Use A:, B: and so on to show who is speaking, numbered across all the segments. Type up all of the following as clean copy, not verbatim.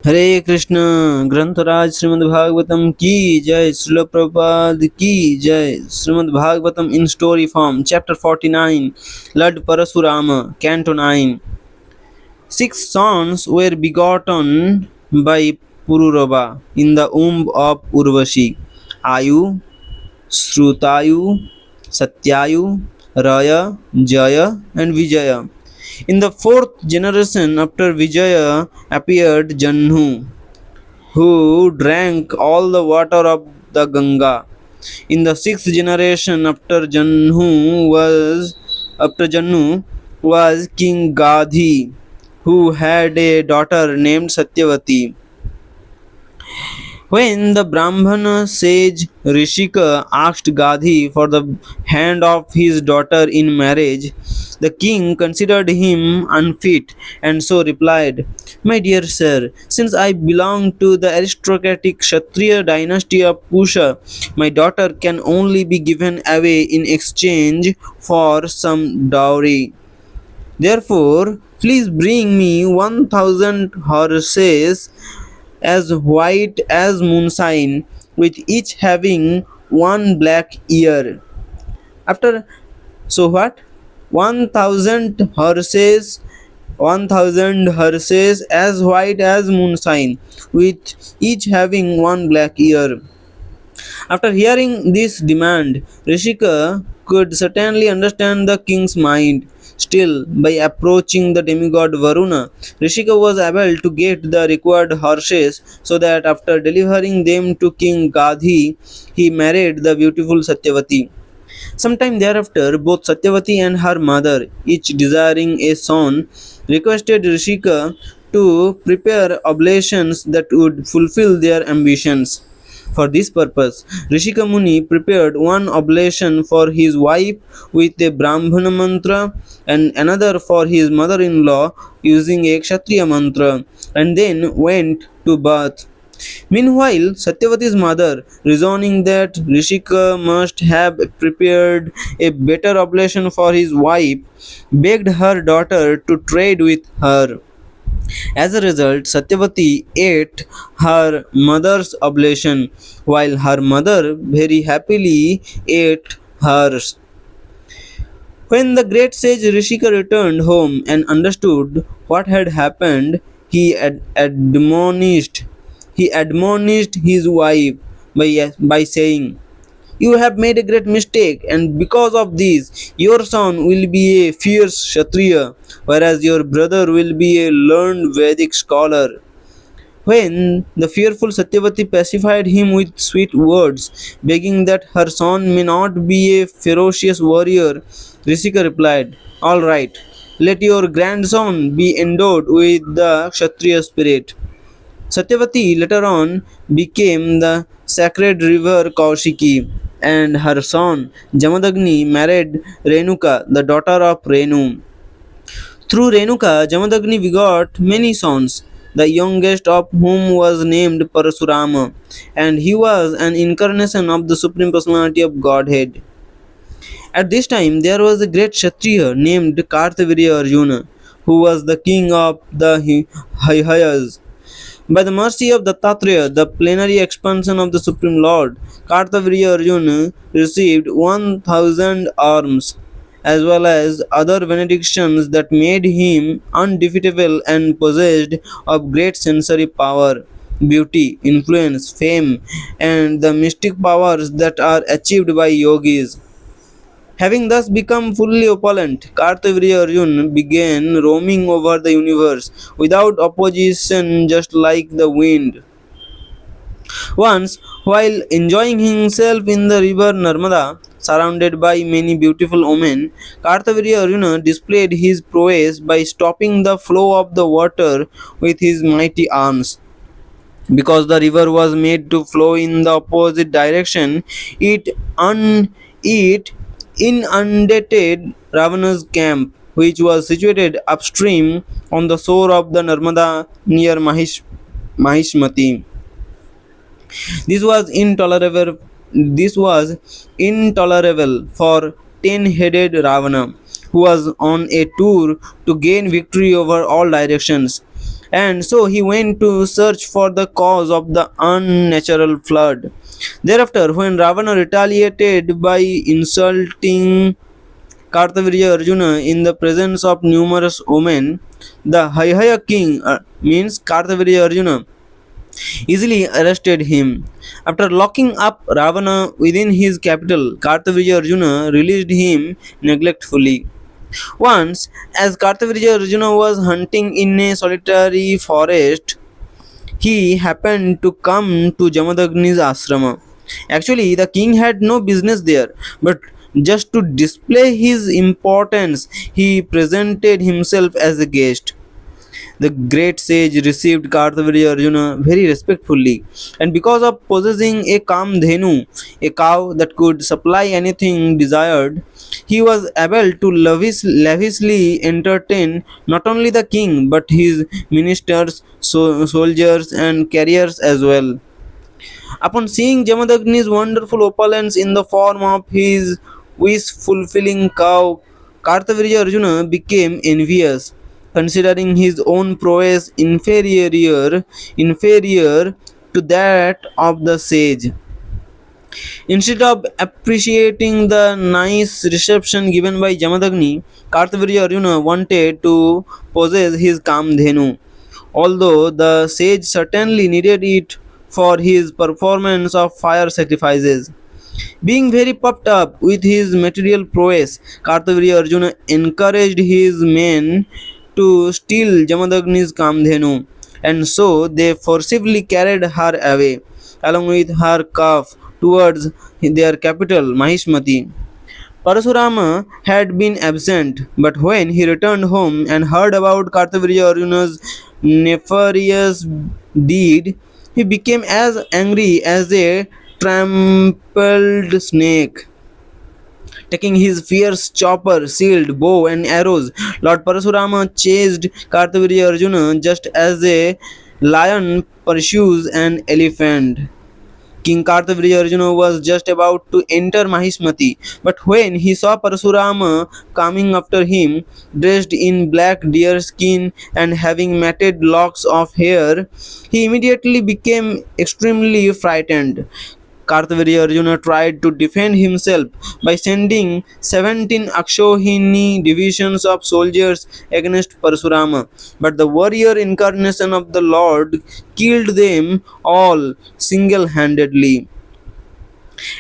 A: हरे कृष्ण। ग्रंथराज श्रीमद् भागवतम की जय। श्रील प्रभुपाद की जय। Shrimad Bhagavatam in story form, chapter 49, Lord Parashurama, Canto 9. Six sons were begotten by Pururava in the womb of Urvashi: Ayu, Shrutayu, Satyayu, Raya, Jaya, and Vijaya. In the fourth generation after Vijaya appeared Janhu, who drank all the water of the Ganga. In the sixth generation after Janhu was King Gadhi, who had a daughter named Satyavati. When the Brahmana sage Rishika asked Gadhi for the hand of his daughter in marriage, the king considered him unfit and so replied, "My dear sir, since I belong to the aristocratic Kshatriya dynasty of Pusha, my daughter can only be given away in exchange for some dowry. Therefore, please bring me 1,000 horses as white as moonshine, with each having one black ear." After so what? 1,000 horses, 1,000 horses as white as moonshine, with each having one black ear. After hearing this demand, Rishika could certainly understand the king's mind. Still, by approaching the demigod Varuna, Rishika was able to get the required horses, so that after delivering them to King Gadhi, he married the beautiful Satyavati. Sometime thereafter, both Satyavati and her mother, each desiring a son, requested Rishika to prepare oblations that would fulfill their ambitions. For this purpose, Rishika Muni prepared one oblation for his wife with a Brahmana mantra and another for his mother in law using a Kshatriya mantra, and then went to bath. Meanwhile, Satyavati's mother, reasoning that Rishika must have prepared a better oblation for his wife, begged her daughter to trade with her. As a result, Satyavati ate her mother's oblation, while her mother very happily ate hers. When the great sage Rishika returned home and understood what had happened, he admonished his wife by saying, "You have made a great mistake, and because of this, your son will be a fierce Kshatriya, whereas your brother will be a learned Vedic scholar." When the fearful Satyavati pacified him with sweet words, begging that her son may not be a ferocious warrior, Rishika replied, "All right, let your grandson be endowed with the Kshatriya spirit." Satyavati later on became the sacred river Kaushiki, and her son Jamadagni married Renuka, the daughter of Renu. Through Renuka, Jamadagni begot many sons, the youngest of whom was named Parasurama, and he was an incarnation of the Supreme Personality of Godhead. At this time, there was a great Kshatriya named Kartavirya Arjuna, who was the king of the Haihyas. By the mercy of Dattatreya, the plenary expansion of the Supreme Lord, Kartavirya Arjuna received 1,000 arms, as well as other benedictions that made him undefeatable and possessed of great sensory power, beauty, influence, fame, and the mystic powers that are achieved by yogis. Having thus become fully opulent, Kartavirya Arjuna began roaming over the universe without opposition, just like the wind. Once, while enjoying himself in the river Narmada, surrounded by many beautiful women, Kartavirya Arjuna displayed his prowess by stopping the flow of the water with his mighty arms. Because the river was made to flow in the opposite direction, it inundated Ravana's camp, which was situated upstream on the shore of the Narmada near Mahishmati. This was intolerable. This was intolerable for ten-headed Ravana, who was on a tour to gain victory over all directions. and so he went to search for the cause of the unnatural flood. Thereafter, when Ravana retaliated by insulting Kartavirya Arjuna in the presence of numerous women, the Haihaya king means Kartavirya Arjuna easily arrested him. After locking up Ravana within his capital, Kartavirya Arjuna released him neglectfully. Once, as Kartavirya Arjuna was hunting in a solitary forest, he happened to come to Jamadagni's ashrama. Actually, the king had no business there, but just to display his importance, he presented himself as a guest. The great sage received Kartavirya Arjuna very respectfully, and because of possessing a Kamdhenu, a cow that could supply anything desired, he was able to lavishly entertain not only the king but his ministers, soldiers, and carriers as well. Upon seeing Jamadagni's wonderful opulence in the form of his wish fulfilling cow, Kartavirya Arjuna became envious, considering his own prowess inferior to that of the sage. Instead of appreciating the nice reception given by Jamadagni, Kartavirya Arjuna wanted to possess his Kamdhenu. Although the sage certainly needed it for his performance of fire sacrifices. Being very puffed up with his material prowess, Kartavirya Arjuna encouraged his men to steal Jamadagni's Kamdhenu, and so they forcibly carried her away, along with her calf, towards their capital, Mahishmati. Parasurama had been absent, but when he returned home and heard about Kartavirya Arjuna's nefarious deed, he became as angry as a trampled snake. Taking his fierce chopper, sealed bow, and arrows, Lord Parasurama chased Kartavirya Arjuna just as a lion pursues an elephant. King Kartavirya Arjuna was just about to enter Mahismati, but when he saw Parasurama coming after him, dressed in black deer skin and having matted locks of hair, he immediately became extremely frightened. Kartavirya Arjuna tried to defend himself by sending 17 Akshohini divisions of soldiers against Parasurama, but the warrior incarnation of the Lord killed them all single handedly.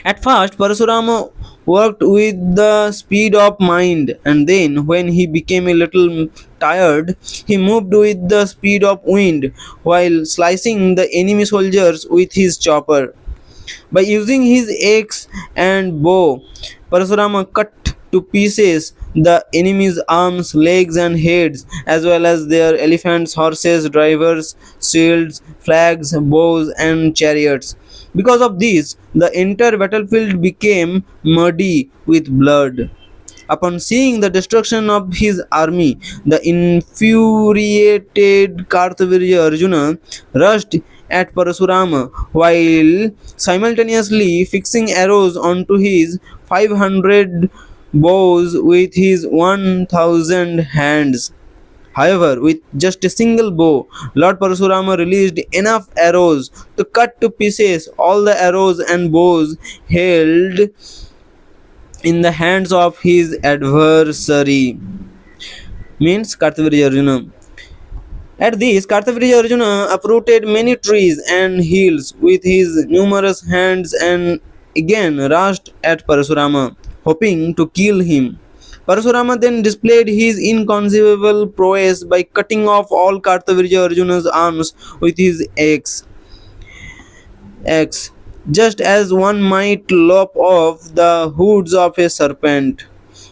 A: At first, Parasurama worked with the speed of mind, and then, when he became a little tired, he moved with the speed of wind while slicing the enemy soldiers with his chopper. By using his axe and bow, Parasurama cut to pieces the enemy's arms, legs, and heads, as well as their elephants, horses, drivers, shields, flags, bows, and chariots. Because of this, the entire battlefield became muddy with blood. Upon seeing the destruction of his army, the infuriated Kartavirya Arjuna rushed at Parasurama while simultaneously fixing arrows onto his 500 bows with his 1000 hands. However, with just a single bow, Lord Parasurama released enough arrows to cut to pieces all the arrows and bows held in the hands of his adversary, means Kartavirya Arjuna. At this, Kartavirya Arjuna uprooted many trees and hills with his numerous hands and again rushed at Parasurama, hoping to kill him. Parasurama then displayed his inconceivable prowess by cutting off all Kartavirya Arjuna's arms with his axe, just as one might lop off the hoods of a serpent.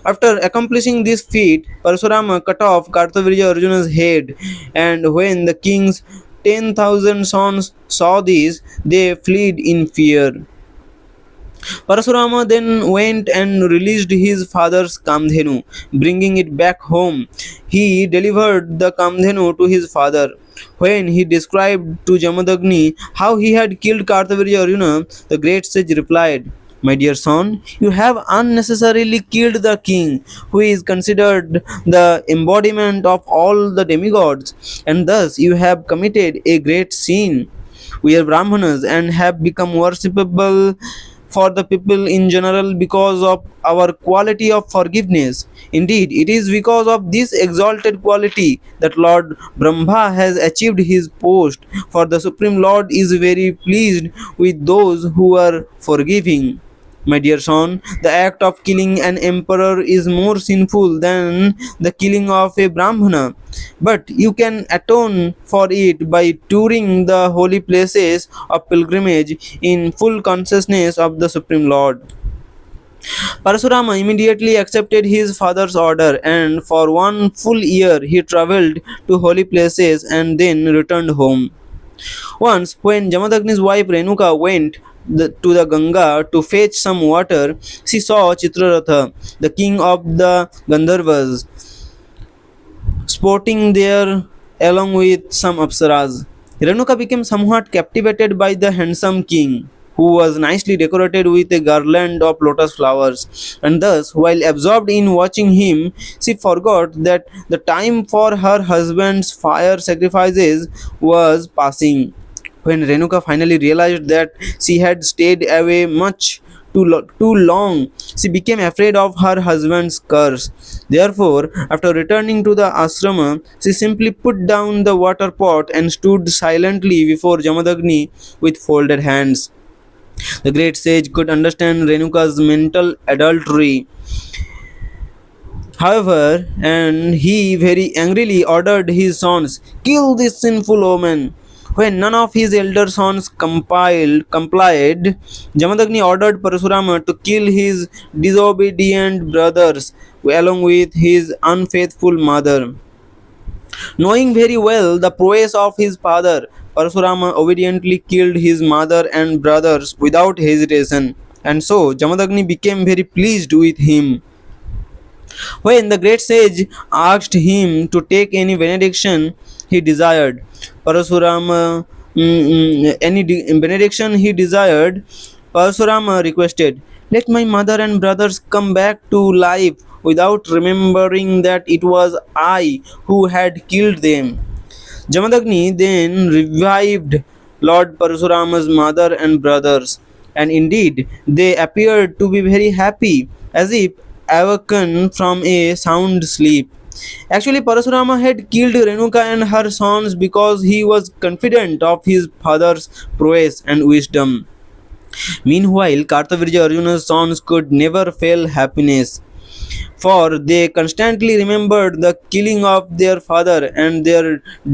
A: After accomplishing this feat, Parasurama cut off Kartavirya Arjuna's head, and when the king's 10,000 sons saw this, they fled in fear. Parasurama then went and released his father's Kamdhenu, bringing it back home. He delivered the Kamdhenu to his father. When he described to Jamadagni how he had killed Kartavirya Arjuna, the great sage replied, My dear son, you have unnecessarily killed the king, who is considered the embodiment of all the demigods, and thus you have committed a great sin. We are Brahmanas and have become worshipable for the people in general because of our quality of forgiveness. Indeed, it is because of this exalted quality that Lord Brahma has achieved his post, for the Supreme Lord is very pleased with those who are forgiving. My dear son, the act of killing an emperor is more sinful than the killing of a Brahmana, but you can atone for it by touring the holy places of pilgrimage in full consciousness of the Supreme Lord. Parashurama immediately accepted his father's order, and for 1 full year he traveled to holy places and then returned home. Once, when Jamadagni's wife Renuka went to the Ganga to fetch some water, she saw Chitraratha, the king of the Gandharvas, sporting there along with some apsaras. Renuka became somewhat captivated by the handsome king, who was nicely decorated with a garland of lotus flowers, and thus, while absorbed in watching him, she forgot that the time for her husband's fire sacrifices was passing. When Renuka finally realized that she had stayed away much too long, she became afraid of her husband's curse. Therefore, after returning to the ashrama, she simply put down the water pot and stood silently before Jamadagni with folded hands. The great sage could understand Renuka's mental adultery, however, and he very angrily ordered his sons, "Kill this sinful woman." When none of his elder sons complied, Jamadagni ordered Parashurama to kill his disobedient brothers along with his unfaithful mother. Knowing very well the prowess of his father, Parashurama obediently killed his mother and brothers without hesitation, and so Jamadagni became very pleased with him. When the great sage asked him to take any benediction he desired, Parashurama benediction he desired, Parashurama requested, "Let my mother and brothers come back to life without remembering that it was I who had killed them." Jamadagni then revived Lord Parashurama's mother and brothers, and indeed they appeared to be very happy, as if awakened from a sound sleep. Actually, Parashurama had killed Renuka and her sons because he was confident of his father's prowess and wisdom. Meanwhile, Kartavirja Arjuna's sons could never feel happiness, for they constantly remembered the killing of their father and their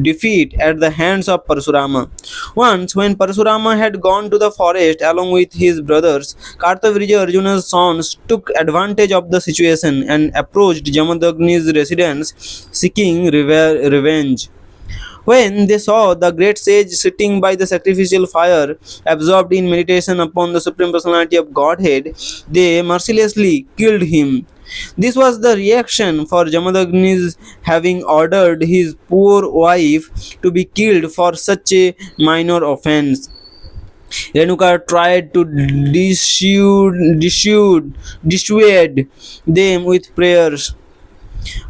A: defeat at the hands of Parashurama. Once, when Parashurama had gone to the forest along with his brothers, Kartavirja Arjuna's sons took advantage of the situation and approached Jamadagni's residence seeking revenge. When they saw the great sage sitting by the sacrificial fire, absorbed in meditation upon the Supreme Personality of Godhead, they mercilessly killed him. This was the reaction for Jamadagni's having ordered his poor wife to be killed for such a minor offense. Renuka tried to dissuade them with prayers,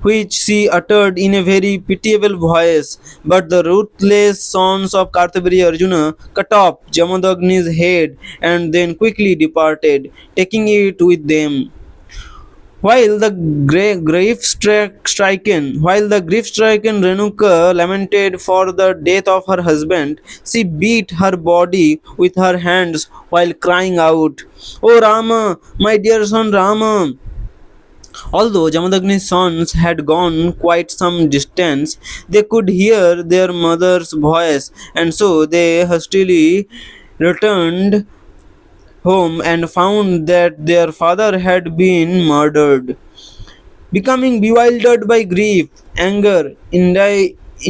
A: which she uttered in a very pitiable voice, but the ruthless sons of Kartavirya Arjuna cut off Jamadagni's head and then quickly departed, taking it with them. While the grief-stricken Renuka lamented for the death of her husband, she beat her body with her hands while crying out, "O Rama, my dear son Rama!" Although Jamadagni's sons had gone quite some distance, they could hear their mother's voice, and so they hastily returned home and found that their father had been murdered. Becoming bewildered by grief, anger,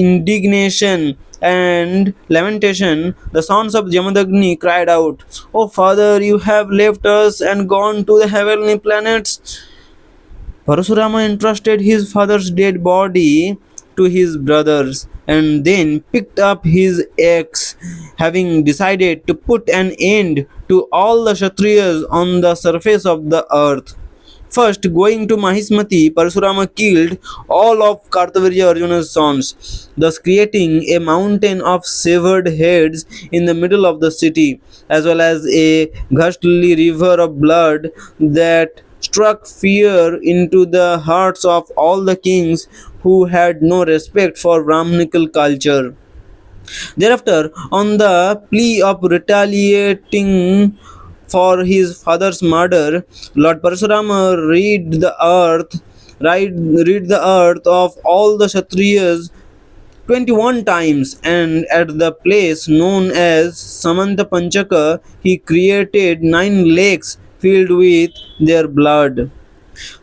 A: indignation, and lamentation, the sons of Jamadagni cried out, "O father, you have left us and gone to the heavenly planets." Parashurama entrusted his father's dead body to his brothers, and then picked up his axe, having decided to put an end to all the Kshatriyas on the surface of the earth. First, going to Mahismati, Parshurama killed all of Kartavirya Arjuna's sons, thus creating a mountain of severed heads in the middle of the city, as well as a ghastly river of blood that struck fear into the hearts of all the kings who had no respect for Brahminical culture. Thereafter, on the plea of retaliating for his father's murder, Lord Parshurama rid the earth of all the Kshatriyas 21 times, and at the place known as Samanta Panchaka, he created 9 lakes filled with their blood.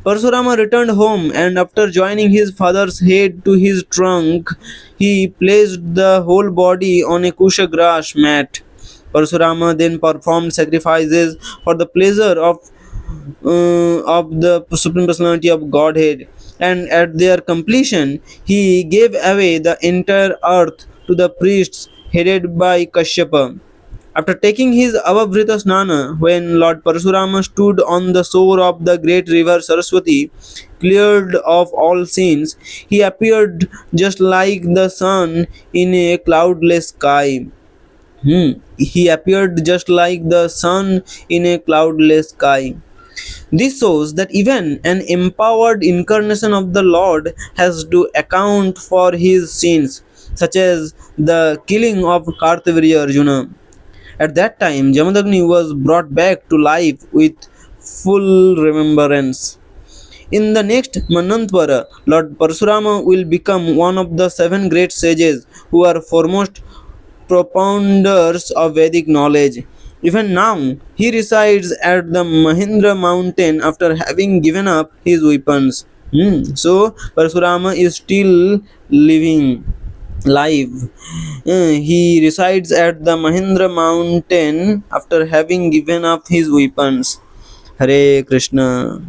A: Parshurama returned home, and after joining his father's head to his trunk, he placed the whole body on a kusha grass mat. Parshurama then performed sacrifices for the pleasure of the Supreme Personality of Godhead, and at their completion, he gave away the entire earth to the priests headed by Kashyapa. After taking his Avabrita Snana, when Lord Parshurama stood on the shore of the great river Saraswati, cleared of all sins, he appeared just like the sun in a cloudless sky. He appeared just like the sun in a cloudless sky. This shows that even an empowered incarnation of the Lord has to account for his sins, such as the killing of Kartavirya Arjuna. At that time, Jamadagni was brought back to life with full remembrance. In the next Manvantara, Lord Parshurama will become one of the 7 great sages who are foremost propounders of Vedic knowledge. Even now, he resides at the Mahindra mountain after having given up his weapons. So, Parshurama is still living live. He resides at the Mahindra mountain after having given up his weapons. Hare Krishna.